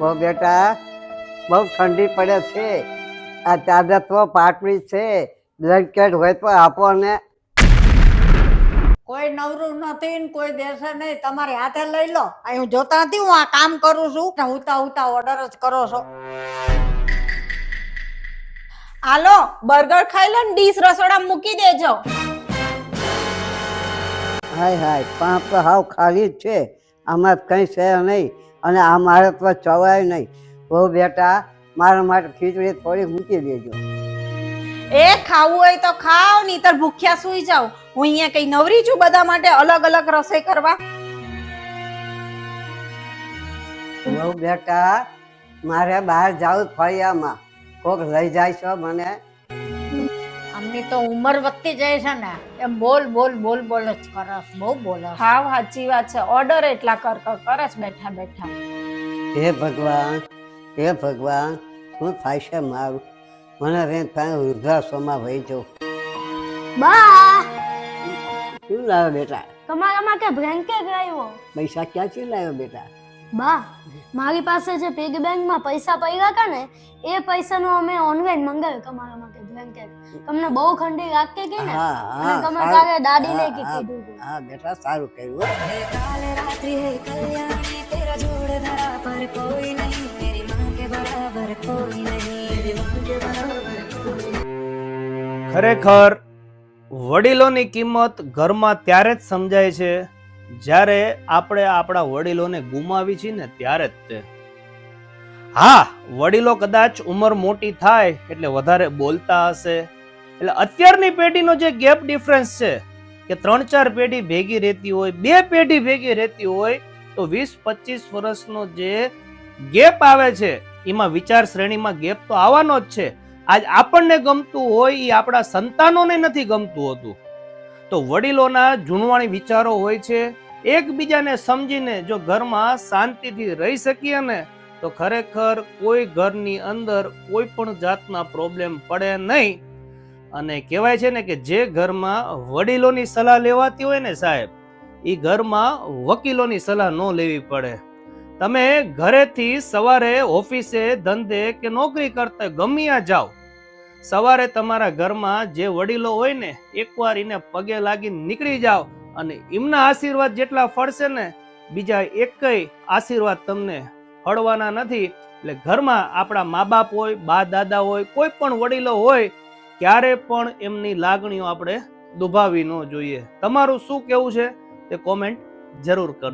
ઓ બેટા બહુ ઠંડી પડે છે, આ ચાદર તો પાટવી છે, બ્લેન્કેટ હોય તો આપો ને. કોઈ નવરું નથી ને કોઈ દેશે નહીં, તમારે હાથે લઈ લો. અહીં હું જોતા નથી, હું આ કામ કરું છું ને ઉતા ઉતા ઓર્ડર જ કરો છો. હાલો બર્ગર ખાઈ લો ને ડીશ રસોડામાં મૂકી દેજો. હાય હાય પાંપ તો હાવ ખાલી જ છે, આમાં કંઈ છે નહીં, અને આ મારે તો ચવાય નહીં. બહુ બેટા મારા માટે ખીચડી થોડી મૂકી દેજો. એ ખાવું હોય તો ખાવ, નહીતર ભૂખ્યા સુઈ જાવ. હું અહીંયા કઈ નવરી છું બધા માટે અલગ અલગ રસોઈ કરવા? બહુ બેટા મારે બહાર જાવું ફળિયામાં, કોક લઈ જાય છો મને? આમની તો ઉંમર વધતી જાય છે ને, એમ બોલ બોલ બોલ બોલ જ કરસ, બહુ બોલસ. હા સાચી વાત છે, ઓર્ડર એટલા કર કરે છે બેઠા બેઠા. હે ભગવાન, હે ભગવાન, શું થાય છે મારું? મને રેન પાસે વૃદ્ધાશ્રમમાં વહી જાઉં. બા શું લાવ્યો બેટા? તમારા માટે બ્લેન્કેટ લાવ્યો. પૈસા ક્યાંથી લાવ્યો બેટા? બા મારી પાસે જે પિગ બેંકમાં પૈસા પડ્યા હતા ને, એ પૈસાનો અમે ઓનલાઈન મંગાવ્યું તમારા માટે બ્લેન્કેટ. તમને બહુ ઠંડી લાગતી હતી ને, અને તમે તારે દાદીને કીધું. હા બેટા સારું કર્યું. काले रात्रि है कल्याणी तेरा जोड़ धरा पर कोई नहीं मेरी माँ के बराबर कोई नहीं मेरी माँ के बराबर कोई नहीं। ખરેખર વડીલોની કિંમત ઘરમાં ત્યારે જ સમજાય છે જ્યારે આપણે આપણા વડીલોને ગુમાવી છીએ ને ત્યારે જ તે. હા, વડીલો કદાચ ઉંમર મોટી થાય એટલે વધારે બોલતા હશે, એટલે અત્યારની પેઢીનો જે ગેપ ડિફરન્સ છે કે 3-4 પેઢી ભેગી રહેતી હોય, 2 પેઢી ભેગી રહેતી હોય, તો 20-25 વર્ષનો જે ગેપ આવે છે એમાં વિચાર શ્રેણીમાં ગેપ તો આવવાનો જ છે. આજ આપણને ગમતું હોય એ આપણા સંતાનોને નથી ગમતું હોતું. તો વડીલોના જૂનવાણી વિચારો હોય છે, એકબીજાને સમજીને જો ઘરમાં શાંતિથી રહી શકીએ ને તો ખરેખર કોઈ ઘરની અંદર કોઈ પણ જાતના પ્રોબ્લેમ પડે નહીં. અને કહેવાય છે ને કે જે ઘરમાં વડીલોની સલાહ લેવાતી હોય ને સાહેબ, એ ઘરમાં વકીલોની સલાહ ન લેવી પડે. તમે ઘરેથી સવારે ઓફિસે ધંધે કે નોકરી કરતા ગમ્યા જાઓ, સવારે તમારા ઘરમાં જે વડીલો હોય ને એકવાર એને પગે લાગીને નીકળી જાઓ, અને એમના આશીર્વાદ જેટલા ફળશે ને બીજા એકય આશીર્વાદ તમને ફળવાના નથી. એટલે ઘરમાં આપણા મા બાપ હોય, બા દાદા હોય, કોઈ પણ વડીલો હોય, ક્યારે પણ એમની લાગણીઓ આપણે દુભાવી ન જોઈએ. તમારું શું કેવું છે તે કોમેન્ટ જરૂર કર.